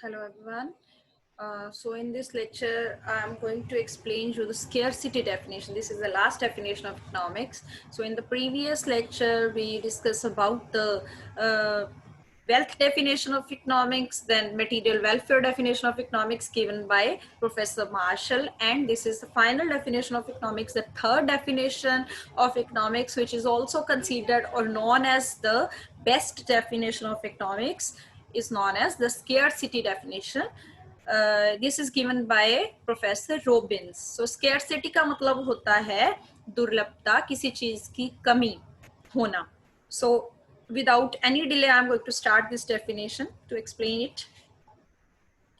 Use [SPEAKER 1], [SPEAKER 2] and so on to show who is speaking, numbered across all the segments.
[SPEAKER 1] Hello everyone. So in this lecture, I'm going to explain you the scarcity definition. This is the last definition of economics. So in the previous lecture, we discussed about the wealth definition of economics, then material welfare definition of economics given by Professor Marshall, and this is the final definition of economics, the third definition of economics, which is also considered or known as the best definition of economics, is known as the scarcity definition. This is given by Professor Robbins. So scarcity का मतलब होता है दुर्लभता, किसी चीज की कमी होना. So without any delay, I'm going to start this definition to explain it.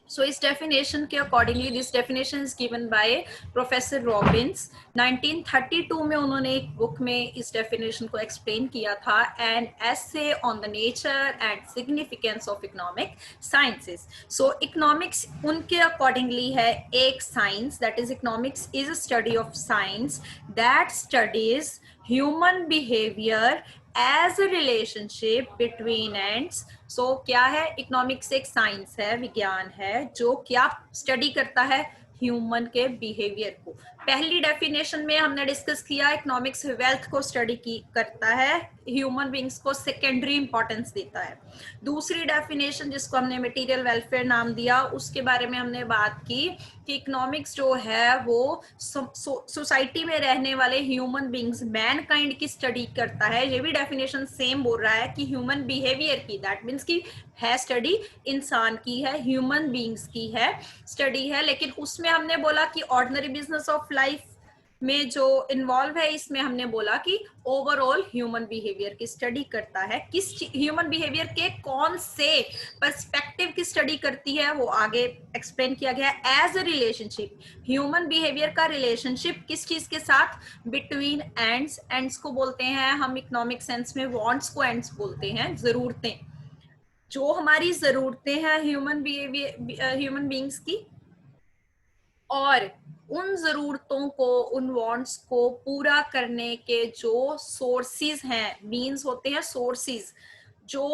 [SPEAKER 1] So इस definition के accordingly, this definition is given by Professor Robbins. 1932 में उन्होंने एक book में इस definition को explain किया था, an essay on the nature and significance of economic sciences. So economics उनके accordingly है एक science, that is economics is a study of science that studies human behavior as a relationship between ends. So क्या है, economics एक science है, विज्ञान है जो क्या स्टडी करता है, ह्यूमन के बिहेवियर को. पहली डेफिनेशन में हमने डिस्कस किया इकोनॉमिक्स वेल्थ को स्टडी की करता है, ह्यूमन बींग्स को सेकेंडरी इंपॉर्टेंस देता है. दूसरी डेफिनेशन जिसको हमने मटेरियल वेलफेयर नाम दिया, उसके बारे में हमने बात की कि इकोनॉमिक्स जो है वो सोसाइटी में रहने वाले ह्यूमन बींग्स, मैन काइंड की स्टडी करता है. ये भी डेफिनेशन सेम बोल रहा है कि ह्यूमन बिहेवियर की, दैट मीन्स की है स्टडी इंसान की है, ह्यूमन बींग्स की है स्टडी है. लेकिन उसमें हमने बोला कि ऑर्डिनरी बिजनेस ऑफ लाइफ में जो इन्वॉल्व है, इसमें हमने बोला कि ओवरऑल ह्यूमन बिहेवियर की स्टडी करता है. किस ह्यूमन बिहेवियर के कौन से पर्सपेक्टिव की स्टडी करती है वो आगे एक्सप्लेन किया गया है. As a relationship, human behaviour का रिलेशनशिप किस चीज के साथ, बिटवीन एंड्स. एंड्स को बोलते हैं हम इकोनॉमिक सेंस में, वांट्स को एंड्स बोलते हैं, जरूरतें. जो हमारी जरूरतें हैं ह्यूमन बिहेवियर, ह्यूमन बींग्स की, और उन जरूरतों को, उन वांट्स को पूरा करने के जो सोर्सेज हैं, मीन्स होते हैं सोर्सेज जो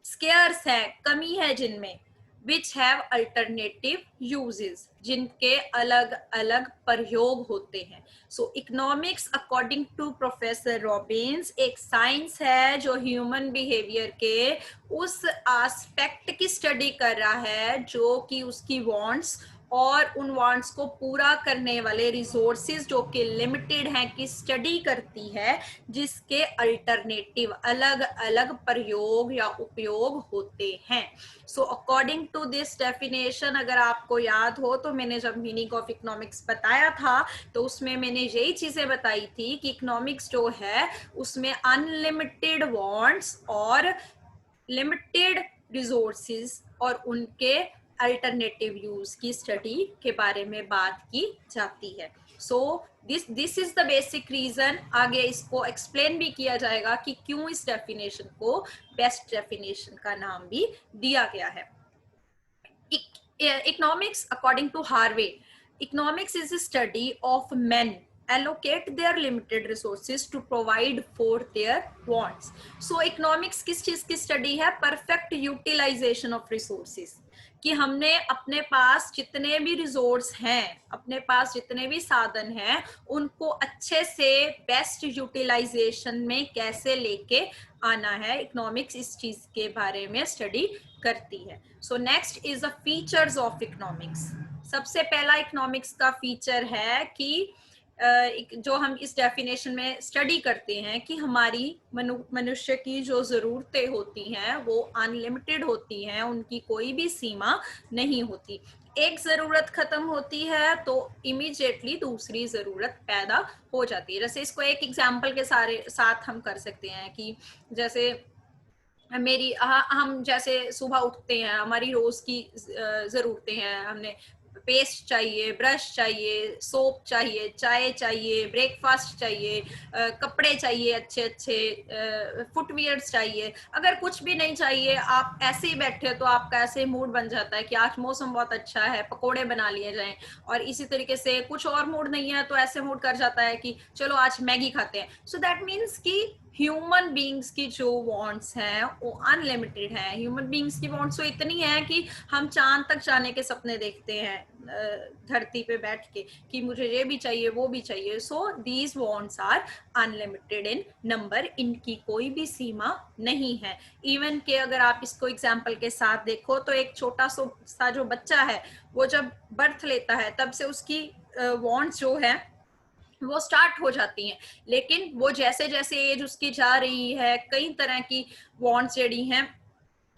[SPEAKER 1] स्केर्स है, कमी है जिनमें, which have alternative uses, जिनके अलग अलग प्रयोग होते हैं. So economics according to professor Robbins एक साइंस है जो ह्यूमन बिहेवियर के उस एस्पेक्ट की स्टडी कर रहा है जो कि उसकी वांट्स और उन वांट्स को पूरा करने वाले रिसोर्सेज जो कि लिमिटेड हैं की स्टडी करती है, जिसके अल्टरनेटिव अलग अलग प्रयोग या उपयोग होते हैं. So according to this definition, अगर आपको याद हो तो मैंने जब मीनिंग ऑफ इकोनॉमिक्स बताया था तो उसमें मैंने यही चीजें बताई थी कि इकोनॉमिक्स जो है उसमें अनलिमिटेड वांट्स और लिमिटेड रिसोर्सेज और उनके अल्टरनेटिव यूज की स्टडी के बारे में बात की जाती है. So this is the basic reason. आगे इसको एक्सप्लेन भी किया जाएगा कि क्यों इस डेफिनेशन को बेस्ट डेफिनेशन का नाम भी दिया गया है. Economics according to Harvey, economics is a study of men allocate their limited resources to provide for their wants. So economics किस चीज की स्टडी है, परफेक्ट यूटिलाइजेशन ऑफ रिसोर्सेज, कि हमने अपने पास जितने भी रिसोर्स हैं, अपने पास जितने भी साधन हैं, उनको अच्छे से बेस्ट यूटिलाइजेशन में कैसे लेके आना है. इकोनॉमिक्स इस चीज के बारे में स्टडी करती है. So next is the features of economics. सबसे पहला इकोनॉमिक्स का फीचर है कि जो हम इस डेफिनेशन में स्टडी करते हैं कि हमारी मनुष्य की जो जरूरतें होती हैं वो अनलिमिटेड होती हैं, उनकी कोई भी सीमा नहीं होती. एक जरूरत खत्म होती है तो इमीडिएटली दूसरी जरूरत पैदा हो जाती है. जैसे इसको एक एग्जांपल के साथ हम कर सकते हैं कि जैसे हम जैसे सुबह उठते हैं, हमारी रोज की जरूरतें हैं, हमने पेस्ट चाहिए, ब्रश चाहिए, सोप चाहिए, चाय चाहिए, ब्रेकफास्ट चाहिए, कपड़े चाहिए अच्छे अच्छे, फुटवियर्स चाहिए. अगर कुछ भी नहीं चाहिए, आप ऐसे ही बैठे तो आपका ऐसे मूड बन जाता है कि आज मौसम बहुत अच्छा है, पकोड़े बना लिए जाएं. और इसी तरीके से कुछ और मूड नहीं है तो ऐसे मूड कर जाता है कि चलो आज मैगी खाते हैं. सो दैट मीन्स कि ह्यूमन बीइंग्स की जो वांट्स हैं वो अनलिमिटेड हैं। ह्यूमन बीइंग्स की वांट्स तो इतनी है कि हम चांद तक जाने के सपने देखते हैं धरती पे बैठ के कि मुझे ये भी चाहिए वो भी चाहिए। So these wants are unlimited in number, इनकी कोई भी सीमा नहीं है। इवन के अगर आप इसको एग्जाम्पल के साथ देखो तो एक छोटा सा जो बच्चा है वो जब बर्थ लेता है तब से उसकी वांट्स जो है वो स्टार्ट हो जाती हैं, लेकिन वो जैसे जैसे एज उसकी जा रही है कई तरह की वांट्स जड़ी हैं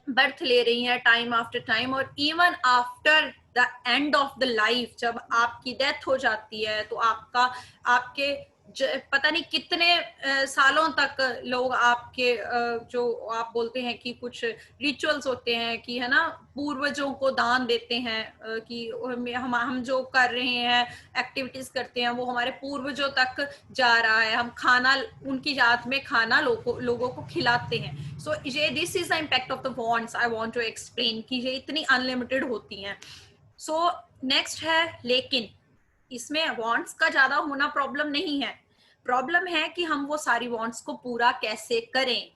[SPEAKER 1] बर्थ ले रही हैं टाइम आफ्टर टाइम, और even after the end of the life जब आपकी डेथ हो जाती है तो आपके पता नहीं कितने सालों तक लोग आपके जो आप बोलते हैं कि कुछ रिचुअल्स होते हैं कि है ना पूर्वजों को दान देते हैं कि हम जो कर रहे हैं एक्टिविटीज करते हैं वो हमारे पूर्वजों तक जा रहा है, हम खाना उनकी याद में खाना लोगों को खिलाते हैं। सो ये this is the impact of the wants I want to explain कि ये इतनी अनलिमिटेड होती हैं। सो नेक्स्ट है लेकिन, इसमें वांट्स का ज्यादा होना प्रॉब्लम नहीं है, प्रॉब्लम है कि हम वो सारी वांट्स को पूरा कैसे करें।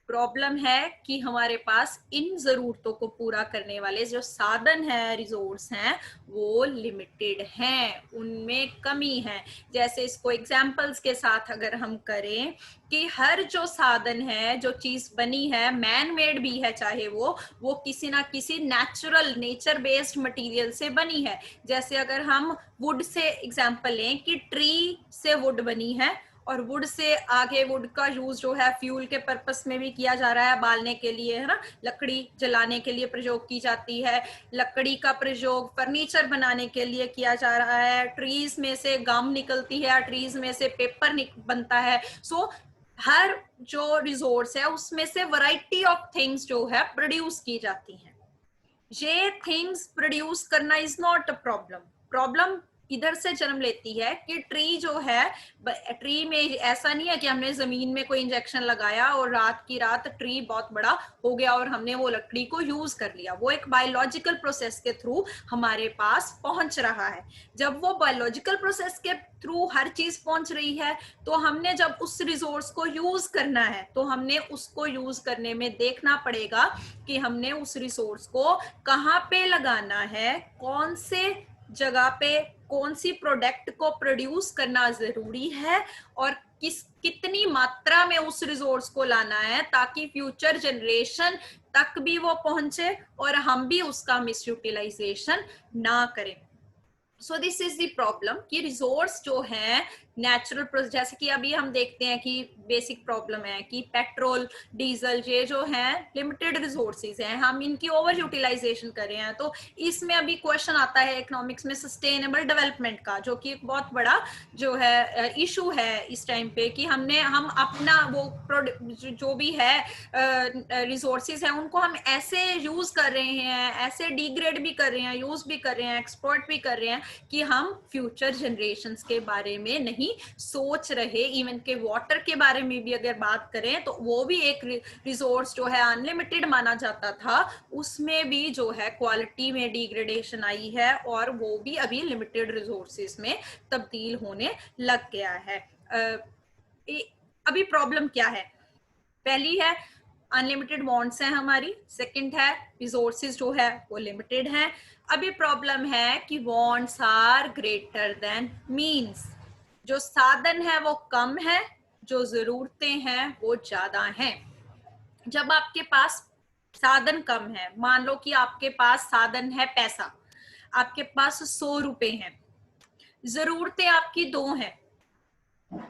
[SPEAKER 1] प्रॉब्लम है कि हमारे पास इन जरूरतों को पूरा करने वाले जो साधन है रिसोर्स हैं वो लिमिटेड हैं, उनमें कमी है। जैसे इसको एग्जांपल्स के साथ अगर हम करें कि हर जो साधन है जो चीज बनी है मैन मेड भी है चाहे वो किसी ना किसी नेचुरल नेचर बेस्ड मटेरियल से बनी है। जैसे अगर हम वुड से एग्जांपल लें कि ट्री से वुड बनी है और वुड से आगे वुड का यूज जो है फ्यूल के पर्पस में भी किया जा रहा है, बालने के लिए है ना, लकड़ी जलाने के लिए प्रयोग की जाती है, लकड़ी का प्रयोग फर्नीचर बनाने के लिए किया जा रहा है, ट्रीज में से गम निकलती है, ट्रीज में से पेपर बनता है। सो हर जो रिसोर्स है उसमें से वैरायटी ऑफ थिंग्स जो है प्रोड्यूस की जाती हैं। ये थिंग्स प्रोड्यूस करना is not a problem, problem इधर से जन्म लेती है कि ट्री जो है, ट्री में ऐसा नहीं है कि हमने जमीन में कोई इंजेक्शन लगाया और रात की रात ट्री बहुत बड़ा हो गया और हमने वो लकड़ी को यूज कर लिया। वो एक बायोलॉजिकल प्रोसेस के थ्रू हमारे पास पहुंच रहा है। जब वो बायोलॉजिकल प्रोसेस के थ्रू हर चीज पहुंच रही है तो हमने जब उस रिसोर्स को यूज करना है तो हमने उसको यूज करने में देखना पड़ेगा कि हमने उस रिसोर्स को कहाँ पे लगाना है, कौन से जगह पे कौन सी प्रोडक्ट को प्रोड्यूस करना जरूरी है और कितनी मात्रा में उस रिसोर्स को लाना है ताकि फ्यूचर जनरेशन तक भी वो पहुंचे और हम भी उसका मिसयूटिलाइजेशन ना करें। सो दिस इज द प्रॉब्लम कि रिसोर्स जो है नेचुरल, जैसे कि अभी हम देखते हैं कि बेसिक प्रॉब्लम है कि पेट्रोल डीजल ये जो है लिमिटेड रिसोर्सेज हैं, हम इनकी ओवर यूटिलाइजेशन कर रहे हैं। तो इसमें अभी क्वेश्चन आता है इकोनॉमिक्स में सस्टेनेबल डेवलपमेंट का, जो कि एक बहुत बड़ा जो है इशू है इस टाइम पे कि हम अपना वो जो भी है रिसोर्सेज है उनको हम ऐसे यूज कर रहे हैं, ऐसे डिग्रेड भी कर रहे हैं, यूज भी कर रहे हैं, एक्सपोर्ट भी कर रहे हैं कि हम फ्यूचर जनरेशंस के बारे में नहीं सोच रहे। इवन के वाटर के बारे में भी अगर बात करें तो वो भी एक रिसोर्स जो है अनलिमिटेड माना जाता था, उसमें भी जो है क्वालिटी में डिग्रेडेशन आई है और वो भी अभी लिमिटेड रिसोर्सेज में तब्दील होने लग गया है। अभी प्रॉब्लम क्या है? पहली है अनलिमिटेड वांट्स हैं हमारी, सेकंड है रिसोर्सेज जो है वो लिमिटेड हैं। अभी प्रॉब्लम है कि wants are greater than means, जो साधन है वो कम है, जो जरूरतें हैं वो ज्यादा हैं। जब आपके पास साधन कम है, मान लो कि आपके पास साधन है पैसा, आपके पास 100 रुपए हैं, जरूरतें आपकी 2 हैं,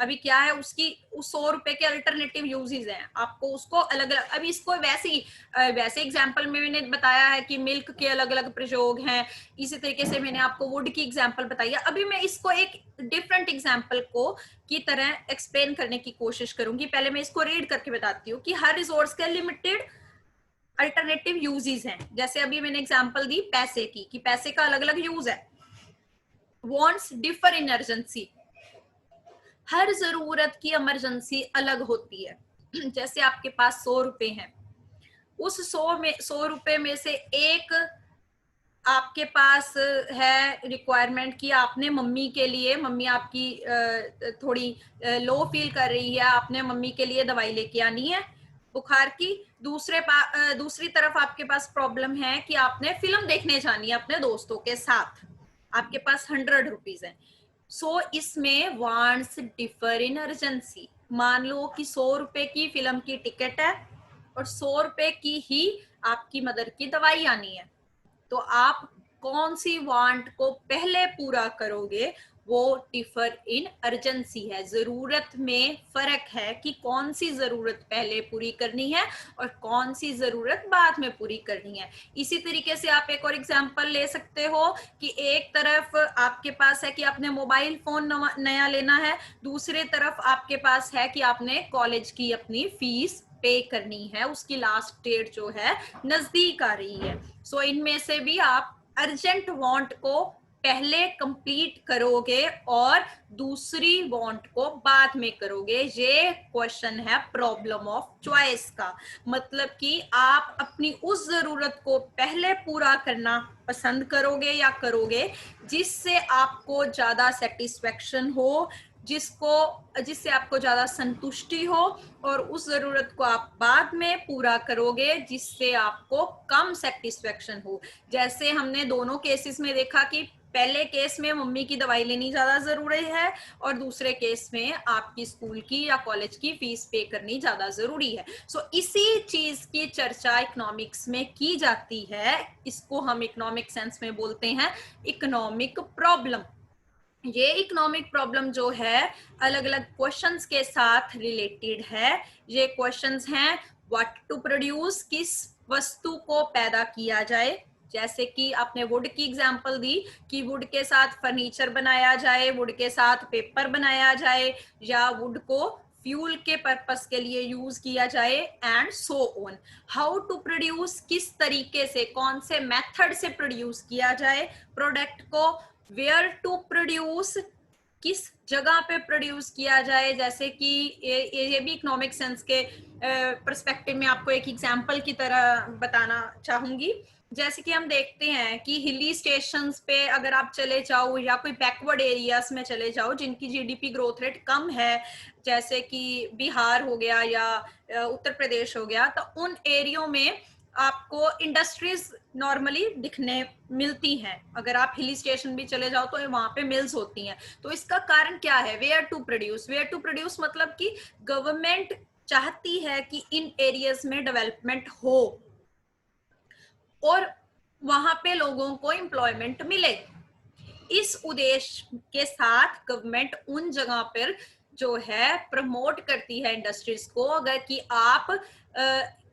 [SPEAKER 1] अभी क्या है उसकी उस 100 रुपए के अल्टरनेटिव यूजेस हैं, आपको उसको अलग अलग, अभी इसको वैसे एग्जांपल में मैंने बताया है कि मिल्क के अलग अलग प्रयोग हैं, इसी तरीके से मैंने आपको वुड की एग्जांपल बताई है। अभी मैं इसको एक डिफरेंट एग्जांपल को की तरह एक्सप्लेन करने की कोशिश करूंगी। पहले मैं इसको रीड करके बताती हूँ कि हर रिसोर्स के लिमिटेड अल्टरनेटिव यूजेस हैं। जैसे अभी मैंने एग्जांपल दी पैसे की कि पैसे का अलग अलग यूज है। वांट्स डिफर इन अर्जेंसी, हर जरूरत की इमरजेंसी अलग होती है। जैसे आपके पास 100 रुपए हैं, उस 100 रुपए में से एक आपके पास है रिक्वायरमेंट कि आपने मम्मी के लिए, मम्मी आपकी थोड़ी लो फील कर रही है, आपने मम्मी के लिए दवाई लेके आनी है बुखार की। दूसरी तरफ आपके पास प्रॉब्लम है कि आपने फिल्म देखने जानी है अपने दोस्तों के साथ, आपके पास 100 रुपीज है। सो इसमें वांट्स डिफर इन अर्जेंसी। मान लो कि 100 रुपए की फिल्म की टिकट है और 100 रुपए की ही आपकी मदर की दवाई आनी है, तो आप कौन सी वांट को पहले पूरा करोगे, वो डिफर इन अर्जेंसी है। जरूरत में फर्क है कि कौन सी जरूरत पहले पूरी करनी है और कौन सी जरूरत बाद में पूरी करनी है। इसी तरीके से आप एक और एग्जांपल ले सकते हो कि एक तरफ आपके पास है कि आपने मोबाइल फोन नया लेना है, दूसरे तरफ आपके पास है कि आपने कॉलेज की अपनी फीस पे करनी है, उसकी लास्ट डेट जो है नजदीक आ रही है। सो इनमें से भी आप अर्जेंट वांट को पहले कंप्लीट करोगे और दूसरी वांट को बाद में करोगे। ये क्वेश्चन है प्रॉब्लम ऑफ चॉइस का, मतलब कि आप अपनी उस जरूरत को पहले पूरा करना पसंद करोगे या करोगे जिससे आपको ज्यादा सेटिस्फेक्शन हो, जिससे आपको ज्यादा संतुष्टि हो, और उस जरूरत को आप बाद में पूरा करोगे जिससे आपको कम सेटिस्फेक्शन हो। जैसे हमने दोनों केसेस में देखा कि पहले केस में मम्मी की दवाई लेनी ज्यादा जरूरी है और दूसरे केस में आपकी स्कूल की या कॉलेज की फीस पे करनी ज्यादा जरूरी है। सो इसी चीज की चर्चा इकोनॉमिक्स में की जाती है। इसको हम इकोनॉमिक सेंस में बोलते हैं इकोनॉमिक प्रॉब्लम। ये इकोनॉमिक प्रॉब्लम जो है अलग अलग क्वेश्चंस के साथ रिलेटेड है। ये क्वेश्चंस हैं व्हाट टू प्रोड्यूस, किस वस्तु को पैदा किया जाए। जैसे कि आपने वुड की एग्जांपल दी कि वुड के साथ फर्नीचर बनाया जाए, वुड के साथ पेपर बनाया जाए, या वुड को फ्यूल के पर्पस के लिए यूज किया जाए, and so on. How to produce, किस तरीके से, कौन से मेथड से प्रोड्यूस किया जाए प्रोडक्ट को। वेयर टू प्रोड्यूस, किस जगह पे प्रोड्यूस किया जाए। जैसे कि ये भी इकोनॉमिक सेंस के पर्सपेक्टिव में आपको एक एग्जांपल की तरह बताना चाहूंगी। जैसे कि हम देखते हैं कि हिली स्टेशंस पे अगर आप चले जाओ या कोई बैकवर्ड एरियाज में चले जाओ जिनकी जीडीपी ग्रोथ रेट कम है, जैसे कि बिहार हो गया या उत्तर प्रदेश हो गया, तो उन एरियो में आपको इंडस्ट्रीज नॉर्मली दिखने मिलती हैं। अगर आप हिली स्टेशन भी चले जाओ तो वहां पे मिल्स होती हैं। तो इसका कारण क्या है? Where to produce. Where to produce मतलब कि गवर्नमेंट चाहती है कि इन एरियाज में डेवलपमेंट हो और वहां पे लोगों को एम्प्लॉयमेंट मिले। इस उद्देश्य के साथ गवर्नमेंट उन जगह पर जो है प्रमोट करती है इंडस्ट्रीज को, अगर कि आप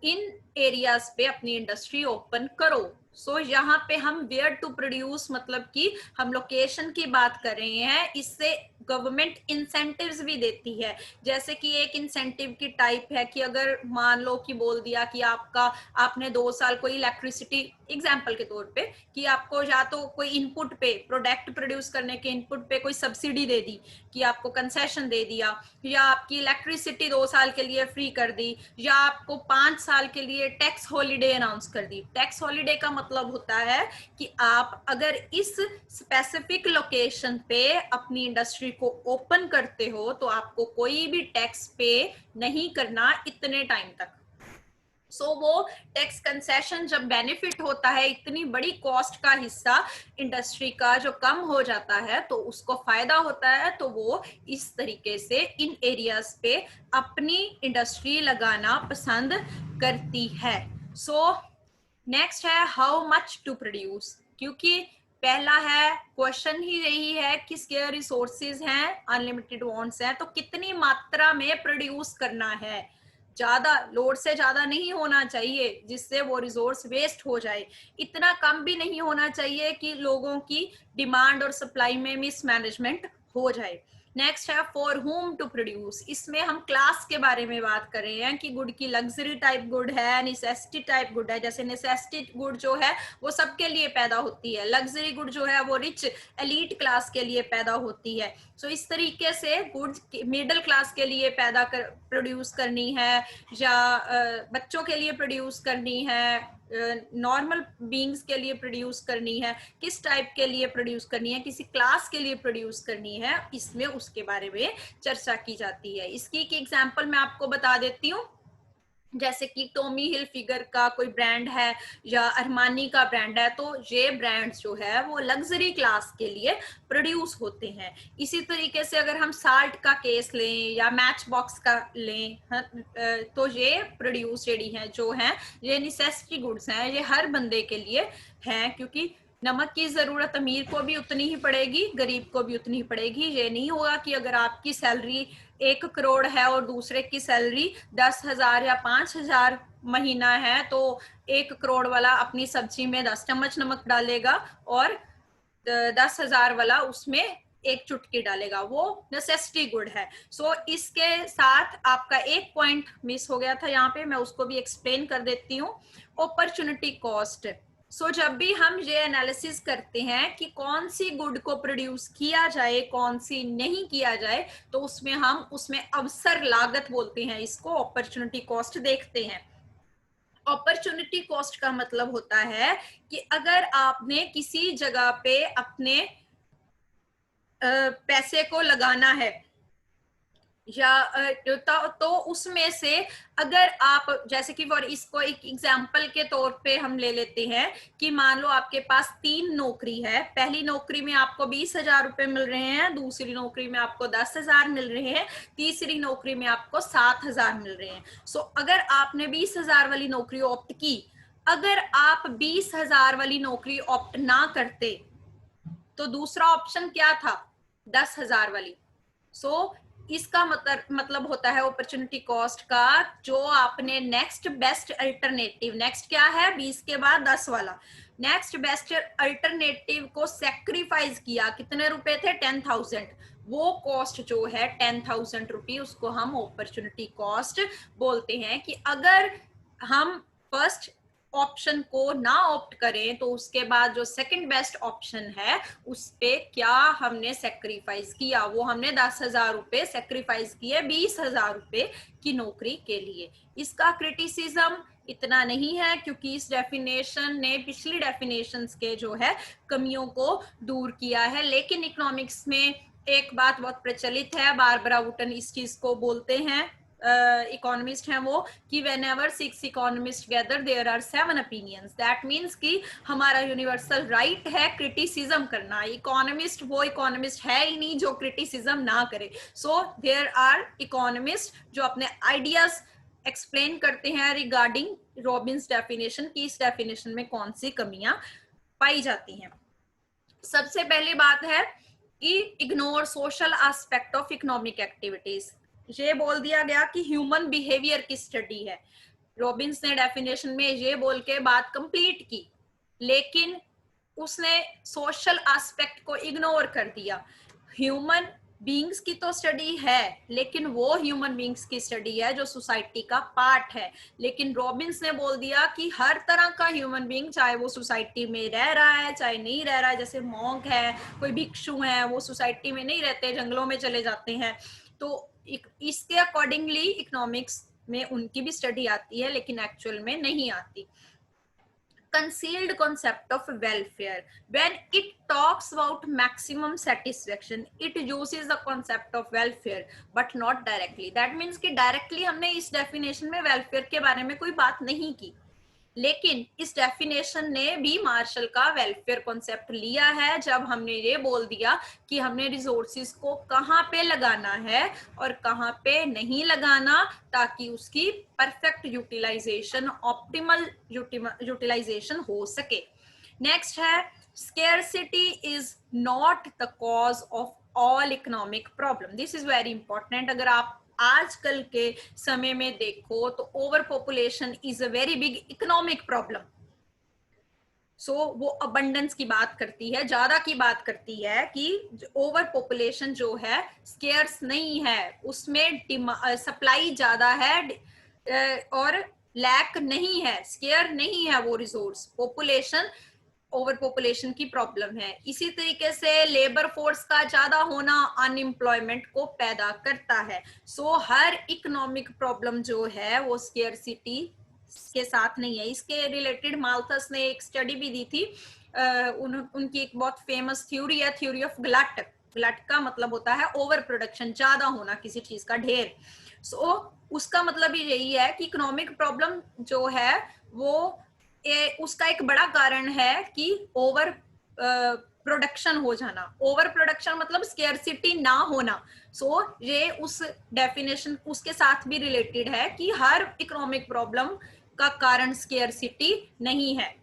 [SPEAKER 1] इन एरियाज पे अपनी इंडस्ट्री ओपन करो। सो यहाँ पे हम वेयर टू प्रोड्यूस मतलब कि हम लोकेशन की बात कर रहे हैं। इससे गवर्नमेंट इंसेंटिव्स भी देती है। जैसे कि एक इंसेंटिव की टाइप है कि अगर मान लो कि बोल दिया कि आपने 2 साल कोई इलेक्ट्रिसिटी, एग्जाम्पल के तौर पे, कि आपको या तो कोई इनपुट पे, प्रोडक्ट प्रोड्यूस करने के इनपुट पे कोई सब्सिडी दे दी, कि आपको कंसेशन दे दिया, या आपकी इलेक्ट्रिसिटी 2 साल के लिए फ्री कर दी, या आपको 5 साल के लिए टैक्स हॉलीडे अनाउंस कर दी। टैक्स हॉलीडे का मतलब होता है कि आप अगर इस स्पेसिफिक लोकेशन पे अपनी इंडस्ट्री को ओपन करते हो तो आपको कोई भी टैक्स पे नहीं करना इतने टाइम तक। सो वो टैक्स कंसेशन जब बेनिफिट होता है, इतनी बड़ी कॉस्ट का हिस्सा इंडस्ट्री का जो कम हो जाता है तो उसको फायदा होता है, तो वो इस तरीके से इन एरियाज पे अपनी इंडस्ट्री लगाना पसंद करती है। सो नेक्स्ट है हाउ मच टू प्रोड्यूस, क्योंकि पहला है क्वेश्चन ही यही है कि स्केयर रिसोर्सेज हैं, अनलिमिटेड वांट्स हैं, तो कितनी मात्रा में प्रोड्यूस करना है। ज्यादा, लोड से ज्यादा नहीं होना चाहिए जिससे वो रिसोर्स वेस्ट हो जाए, इतना कम भी नहीं होना चाहिए कि लोगों की डिमांड और सप्लाई में मिसमैनेजमेंट हो जाए। नेक्स्ट है फॉर होम टू प्रोड्यूस, इसमें हम क्लास के बारे में बात कर रहे हैं कि गुड की लग्जरी टाइप गुड है, नेसेसिटी टाइप गुड है। जैसे नेसेसिटी गुड जो है वो सबके लिए पैदा होती है, लग्जरी गुड जो है वो रिच एलीट क्लास के लिए पैदा होती है। सो इस तरीके से गुड मिडिल क्लास के लिए प्रोड्यूस करनी है, या बच्चों के लिए प्रोड्यूस करनी है, नॉर्मल बीइंग्स के लिए प्रोड्यूस करनी है, किस टाइप के लिए प्रोड्यूस करनी है, किसी क्लास के लिए प्रोड्यूस करनी है, इसमें उसके बारे में चर्चा की जाती है। इसकी एक एग्जांपल मैं आपको बता देती हूँ। जैसे कि टॉमी हिल फिगर का कोई ब्रांड है या अरमानी का ब्रांड है, तो ये ब्रांड्स जो है वो लग्जरी क्लास के लिए प्रोड्यूस होते हैं। इसी तरीके से अगर हम साल्ट का केस लें या मैच बॉक्स का लें, तो ये प्रोड्यूस जो है ये नेसेसिटी गुड्स हैं, ये हर बंदे के लिए हैं, क्योंकि नमक की जरूरत अमीर को भी उतनी ही पड़ेगी, गरीब को भी उतनी ही पड़ेगी। ये नहीं होगा कि अगर आपकी सैलरी 1 करोड़ है और दूसरे की सैलरी 10,000 या 5,000 महीना है, तो 1 करोड़ वाला अपनी सब्जी में 10 चम्मच नमक डालेगा और 10,000 वाला उसमें 1 चुटकी डालेगा, वो नेसेसिटी गुड है। सो इसके साथ आपका एक पॉइंट मिस हो गया था यहाँ पे, मैं उसको भी एक्सप्लेन कर देती हूँ, अपॉर्चुनिटी कॉस्ट। सो जब भी हम ये एनालिसिस करते हैं कि कौन सी गुड को प्रोड्यूस किया जाए, कौन सी नहीं किया जाए, तो उसमें अवसर लागत बोलते हैं इसको, अपॉर्चुनिटी कॉस्ट देखते हैं। अपॉर्चुनिटी कॉस्ट का मतलब होता है कि अगर आपने किसी जगह पे अपने पैसे को लगाना है, या तो उसमें से अगर आप, जैसे कि फॉर इसको एक एग्जांपल के तौर पे हम ले लेते हैं कि मान लो आपके पास 3 नौकरी है, पहली नौकरी में आपको 20,000 रुपए मिल रहे हैं, दूसरी नौकरी में आपको 10,000 मिल रहे हैं, तीसरी नौकरी में आपको 7,000 मिल रहे हैं। सो अगर आपने 20,000 वाली नौकरी ऑप्ट की, अगर आप 20,000 वाली नौकरी ऑप्ट ना करते तो दूसरा ऑप्शन क्या था, 10,000 वाली। सो इसका मतलब होता है अपॉर्चुनिटी कॉस्ट का, जो आपने नेक्स्ट बेस्ट अल्टरनेटिव, नेक्स्ट क्या है 20 के बाद 10 वाला, नेक्स्ट बेस्ट अल्टरनेटिव को सेक्रीफाइस किया। कितने रुपए थे, 10,000, वो कॉस्ट जो है 10,000 रुपी, उसको हम अपॉर्चुनिटी कॉस्ट बोलते हैं। कि अगर हम फर्स्ट ऑप्शन को ना ऑप्ट करें तो उसके बाद जो सेकंड बेस्ट ऑप्शन है उस पे क्या हमने सेक्रीफाइस किया, वो हमने 10,000 रुपए सेक्रीफाइस किए 20,000 रुपए की नौकरी के लिए। इसका क्रिटिसिज्म इतना नहीं है, क्योंकि इस डेफिनेशन ने पिछली डेफिनेशंस के जो है कमियों को दूर किया है। लेकिन इकोनॉमिक्स में एक बात बहुत प्रचलित है, बारबरा वुटन इस चीज को बोलते हैं, इकोनॉमिस्ट हैं वो, कि whenever 6 economist gather there are 7 opinions. That means कि हमारा यूनिवर्सल राइट है क्रिटिसिज्म करना। इकोनॉमिस्ट वो इकोनॉमिस्ट है ही नहीं जो क्रिटिसिज्म ना करे। सो देयर आर इकोनॉमिस्ट जो अपने आइडियाज एक्सप्लेन करते हैं रिगार्डिंग रॉबिन्स डेफिनेशन, की इस डेफिनेशन में कौन सी कमियां पाई जाती हैं। सबसे पहली बात है कि ignore social aspect of economic activities. ये बोल दिया गया कि ह्यूमन बिहेवियर की स्टडी है। रॉबिन्स ने डेफिनेशन में ये बोल के बात कंप्लीट की, लेकिन उसने सोशल एस्पेक्ट को इग्नोर कर दिया। ह्यूमन बीइंग्स की तो स्टडी है, लेकिन वो ह्यूमन बीइंग्स की स्टडी है जो सोसाइटी का पार्ट है। लेकिन रॉबिन्स ने बोल दिया कि हर तरह का ह्यूमन बीइंग, चाहे वो सोसाइटी में रह रहा है चाहे नहीं रह रहा है, जैसे मॉन्क है, कोई भिक्षु है, वो सोसाइटी में नहीं रहते, जंगलों में चले जाते हैं, तो इसके अकॉर्डिंगली इकोनॉमिक्स में उनकी भी स्टडी आती है, लेकिन एक्चुअल में नहीं आती। Concealed concept of welfare, when it talks about maximum satisfaction, it uses the concept of welfare but not directly. That means कि directly हमने इस definition में welfare के बारे में कोई बात नहीं की, लेकिन इस डेफिनेशन ने भी मार्शल का वेलफेयर कॉन्सेप्ट लिया है, जब हमने ये बोल दिया कि हमने रिसोर्सेज को कहाँ पे लगाना है और कहाँ पे नहीं लगाना, ताकि उसकी परफेक्ट यूटिलाइजेशन, ऑप्टिमल यूटिलाइजेशन हो सके। नेक्स्ट है scarcity is not the cause of all economic problem. This is very important. अगर आप आजकल के समय में देखो तो over population is a very big economic problem. वो अबंडेंस की बात करती है, ज्यादा की बात करती है कि ओवर पॉपुलेशन जो है स्केर्स नहीं है, उसमें सप्लाई ज्यादा है और लैक नहीं है, स्केयर नहीं है वो रिसोर्स। पॉपुलेशन, ओवर पॉपुलेशन की प्रॉब्लम है। इसी तरीके से लेबर फोर्स का ज्यादा होना अनएम्प्लॉयमेंट को पैदा करता है। हर इकोनॉमिक प्रॉब्लम जो है वो स्केर्सिटी के साथ नहीं है। इसके रिलेटेड माल्थस ने एक स्टडी भी दी थी। उनकी एक बहुत फेमस थ्योरी है, थ्योरी ऑफ ग्लट। ग्लट का मतलब होता है ओवर प्रोडक्शन, ज्यादा होना किसी चीज का, ढेर। उसका मतलब भी यही है कि इकोनॉमिक प्रॉब्लम जो है वो उसका एक बड़ा कारण है कि ओवर प्रोडक्शन हो जाना। ओवर प्रोडक्शन मतलब स्केर्सिटी ना होना। ये उस डेफिनेशन उसके साथ भी रिलेटेड है कि हर इकोनॉमिक प्रॉब्लम का कारण स्केर्सिटी नहीं है।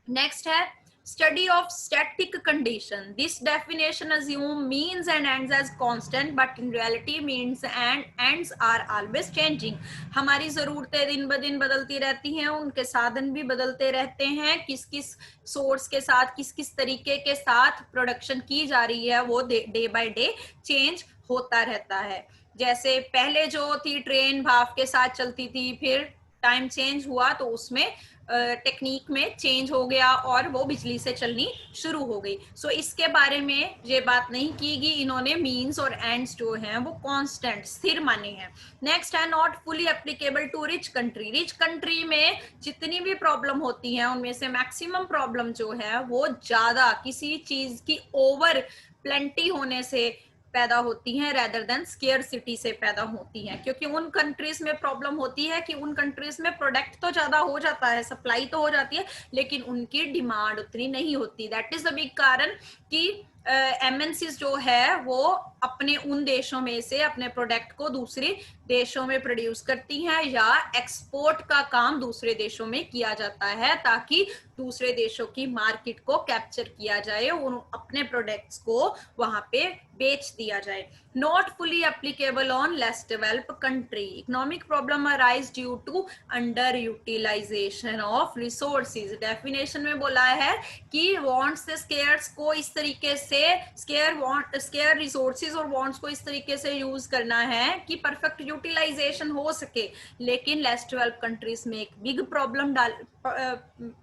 [SPEAKER 1] नेक्स्ट है study of static condition. This definition assume means and ends as constant, but in reality means and ends are always changing. हमारी जरूरतें दिन ब दिन बदलती रहती हैं, उनके साधन भी बदलते रहते हैं, किस किस सोर्स के साथ, किस किस तरीके के साथ प्रोडक्शन की जा रही है वो डे बाय डे चेंज होता रहता है। जैसे पहले जो थी ट्रेन भाप के साथ चलती थी, फिर टाइम चेंज हुआ तो उसमें टेक्निक में चेंज हो गया और वो बिजली से चलनी शुरू हो गई। इसके बारे में ये बात नहीं की गई, इन्होंने मीन्स और एंड्स जो हैं वो कांस्टेंट, स्थिर माने हैं। नेक्स्ट है not fully applicable to rich country. Rich country में जितनी भी प्रॉब्लम होती है उनमें से मैक्सिमम प्रॉब्लम जो है वो ज्यादा किसी चीज की ओवर प्लेंटी होने से पैदा होती हैं रेदर देन स्केर्सिटी से पैदा होती हैं। क्योंकि उन कंट्रीज में प्रॉब्लम होती है कि उन कंट्रीज में प्रोडक्ट तो ज्यादा हो जाता है, सप्लाई तो हो जाती है, लेकिन उनकी डिमांड उतनी नहीं होती। दैट इज द बिग कारण कि एमएनसीज जो है वो अपने उन देशों में से अपने प्रोडक्ट को दूसरे देशों में प्रोड्यूस करती हैं या एक्सपोर्ट का काम दूसरे देशों में किया जाता है ताकि दूसरे देशों की मार्केट को कैप्चर किया जाए, उन अपने प्रोडक्ट्स को वहां पे बेच दिया जाए। Not fully applicable on less developed country. Economic problem arise due to under utilization of resources. Definition में बोला है कि वांट्स से स्केयर्स को इस तरीके से स्केयर रिसोर्सेज और वांट्स को इस तरीके से यूज करना है कि परफेक्ट यूटिलाइजेशन हो सके। लेकिन लेस डेवलप्ड कंट्रीज में एक बिग प्रॉब्लम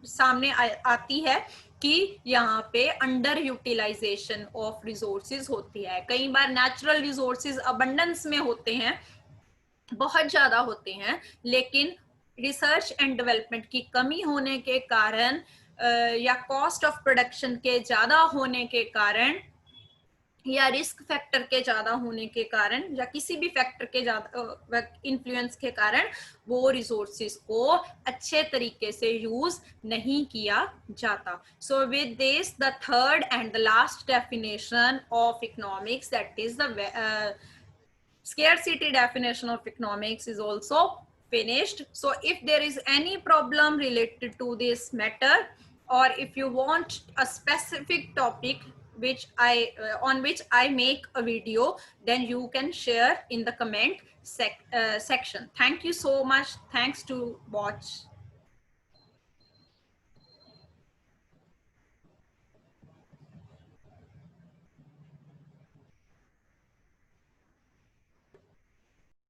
[SPEAKER 1] सामने आती है कि यहाँ पे अंडर यूटिलाइजेशन ऑफ रिसोर्सेज होती है। कई बार नेचुरल रिसोर्सेज अबंडेंस में होते हैं, बहुत ज्यादा होते हैं, लेकिन रिसर्च एंड डेवलपमेंट की कमी होने के कारण या कॉस्ट ऑफ प्रोडक्शन के ज्यादा होने के कारण या रिस्क फैक्टर के ज्यादा होने के कारण या किसी भी फैक्टर के ज्यादा इन्फ्लुएंस के कारण वो रिसोर्सेज को अच्छे तरीके से यूज नहीं किया जाता। So with this the third and the last definition of economics, that is the scarcity definition of economics, is also finished. So if there is any problem related to this matter, or if you want a specific topic which on which I make a video, then you can share in the comment section. Thank you so much. Thanks to watch.